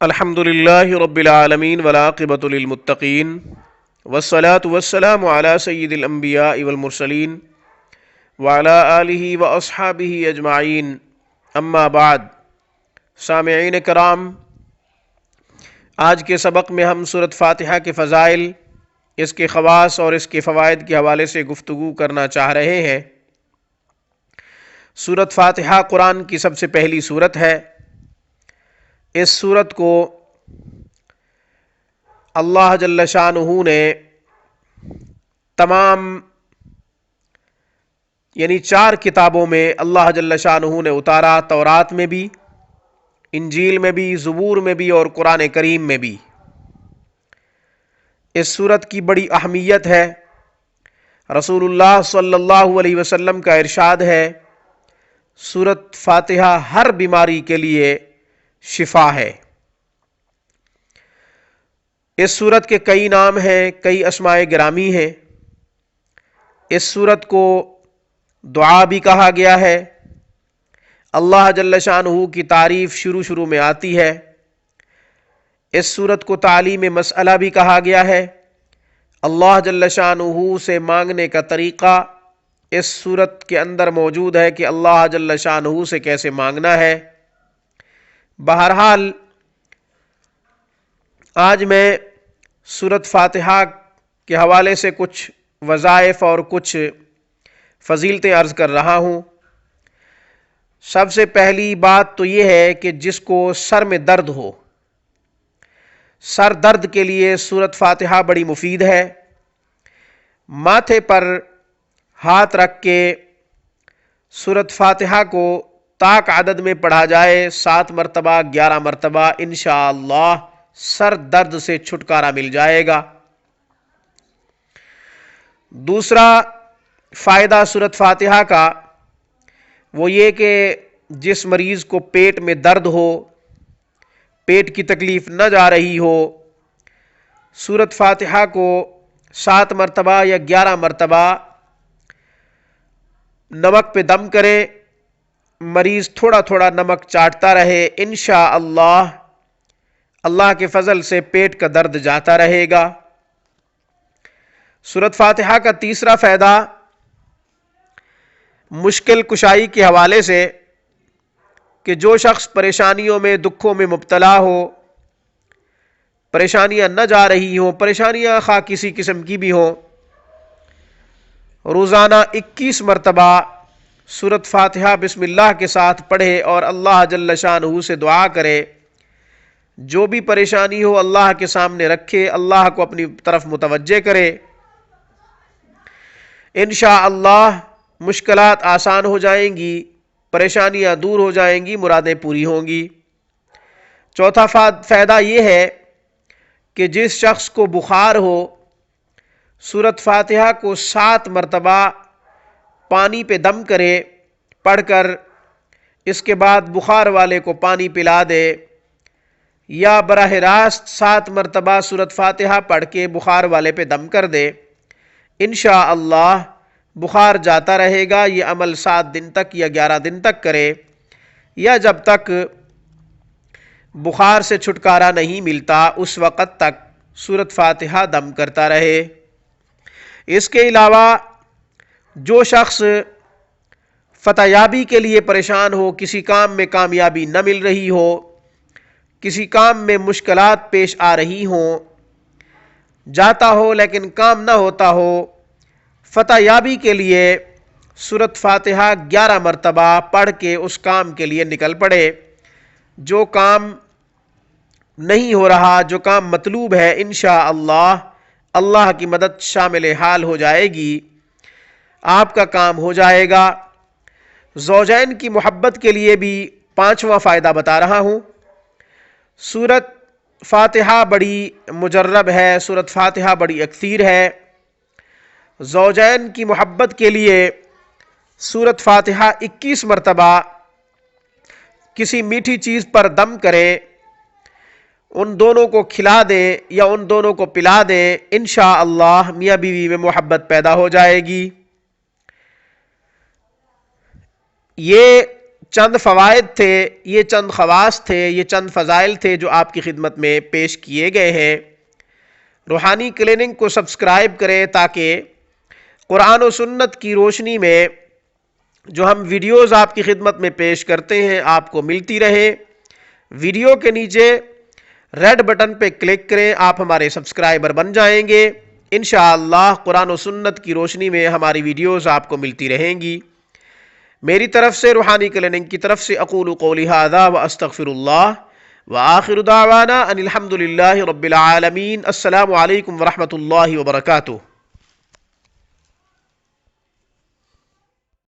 الحمد للہ رب العالمین والعاقبۃ للمتقین والصلاة والسلام علی سید الانبیاء والمرسلین وعلی آلہ واصحابہ اجمعین اما بعد۔ سامعین کرام، آج کے سبق میں ہم سورۃ فاتحہ کے فضائل، اس کے خواص اور اس کے فوائد کے حوالے سے گفتگو کرنا چاہ رہے ہیں۔ سورۃ فاتحہ قرآن کی سب سے پہلی سورت ہے۔ اس سورت کو اللہ جل شانہ نے تمام چار کتابوں میں اللہ جل شانہ نے اتارا، تورات میں بھی، انجیل میں بھی، زبور میں بھی اور قرآن کریم میں بھی۔ اس سورت کی بڑی اہمیت ہے۔ رسول اللہ صلی اللہ علیہ وسلم کا ارشاد ہے، سورت فاتحہ ہر بیماری کے لیے شفا ہے۔ اس سورت کے کئی نام ہیں، کئی اسماء گرامی ہیں۔ اس سورت کو دعا بھی کہا گیا ہے۔ اللہ جل شانہ کی تعریف شروع میں آتی ہے۔ اس سورت کو تعلیم مسئلہ بھی کہا گیا ہے۔ اللہ جل شانہ سے مانگنے کا طریقہ اس سورت کے اندر موجود ہے کہ اللہ جل شانہ سے کیسے مانگنا ہے۔ بہرحال آج میں سورۃ فاتحہ کے حوالے سے کچھ وظائف اور کچھ فضیلتیں عرض کر رہا ہوں۔ سب سے پہلی بات تو یہ ہے کہ جس کو سر میں درد ہو، سر درد کے لیے سورۃ فاتحہ بڑی مفید ہے۔ ماتھے پر ہاتھ رکھ کے سورۃ فاتحہ کو طاق عدد میں پڑھا جائے، 7 مرتبہ 11 مرتبہ، انشاءاللہ سر درد سے چھٹکارا مل جائے گا۔ دوسرا فائدہ سورۃ فاتحہ کا وہ یہ کہ جس مریض کو پیٹ میں درد ہو، پیٹ کی تکلیف نہ جا رہی ہو، سورۃ فاتحہ کو 7 مرتبہ یا 11 مرتبہ نمک پہ دم کرے، مریض تھوڑا تھوڑا نمک چاٹتا رہے، انشاءاللہ اللہ کے فضل سے پیٹ کا درد جاتا رہے گا۔ سورۃ فاتحہ کا تیسرا فائدہ مشکل کشائی کے حوالے سے کہ جو شخص پریشانیوں میں، دکھوں میں مبتلا ہو، پریشانیاں نہ جا رہی ہوں، پریشانیاں خواہ کسی قسم کی بھی ہوں، روزانہ 21 مرتبہ سورۃ فاتحہ بسم اللہ کے ساتھ پڑھے اور اللہ جل شانہ سے دعا کرے۔ جو بھی پریشانی ہو اللہ کے سامنے رکھے، اللہ کو اپنی طرف متوجہ کرے، انشاءاللہ مشکلات آسان ہو جائیں گی، پریشانیاں دور ہو جائیں گی، مرادیں پوری ہوں گی۔ چوتھا فائدہ یہ ہے کہ جس شخص کو بخار ہو، سورۃ فاتحہ کو 7 مرتبہ پانی پہ دم کرے، پڑھ کر اس کے بعد بخار والے کو پانی پلا دے، یا براہ راست 7 مرتبہ سورۃ فاتحہ پڑھ کے بخار والے پہ دم کر دے، انشاءاللہ بخار جاتا رہے گا۔ یہ عمل 7 دن تک یا 11 دن تک کرے، یا جب تک بخار سے چھٹکارا نہیں ملتا اس وقت تک سورۃ فاتحہ دم کرتا رہے۔ اس کے علاوہ جو شخص فتح یابی کے لیے پریشان ہو، کسی کام میں کامیابی نہ مل رہی ہو، کسی کام میں مشکلات پیش آ رہی ہوں، جاتا ہو لیکن کام نہ ہوتا ہو، فتح یابی کے لیے سورۃ فاتحہ 11 مرتبہ پڑھ کے اس کام کے لیے نکل پڑے۔ جو کام نہیں ہو رہا، جو کام مطلوب ہے، انشاءاللہ اللہ کی مدد شامل حال ہو جائے گی، آپ کا کام ہو جائے گا۔ زوجین کی محبت کے لیے بھی 5واں فائدہ بتا رہا ہوں۔ سورۃ فاتحہ بڑی مجرب ہے، سورۃ فاتحہ بڑی اکثیر ہے۔ زوجین کی محبت کے لیے سورۃ فاتحہ 21 مرتبہ کسی میٹھی چیز پر دم کرے، ان دونوں کو کھلا دے یا ان دونوں کو پلا دے، انشاءاللہ میاں بیوی میں محبت پیدا ہو جائے گی۔ یہ چند فوائد تھے، یہ چند خواص تھے، یہ چند فضائل تھے جو آپ کی خدمت میں پیش کیے گئے ہیں۔ روحانی کلیننگ کو سبسکرائب کریں تاکہ قرآن و سنت کی روشنی میں جو ہم ویڈیوز آپ کی خدمت میں پیش کرتے ہیں آپ کو ملتی رہے۔ ویڈیو کے نیچے ریڈ بٹن پہ کلک کریں، آپ ہمارے سبسکرائبر بن جائیں گے۔ انشاءاللہ قرآن و سنت کی روشنی میں ہماری ویڈیوز آپ کو ملتی رہیں گی۔ میری طرف سے، روحانی کلیننگ کی طرف سے، اقول قولی ھذا واستغفر اللہ وآخر دعوانا ان الحمد للہ رب العالمین۔ السلام علیکم ورحمۃ اللہ وبرکاتہ۔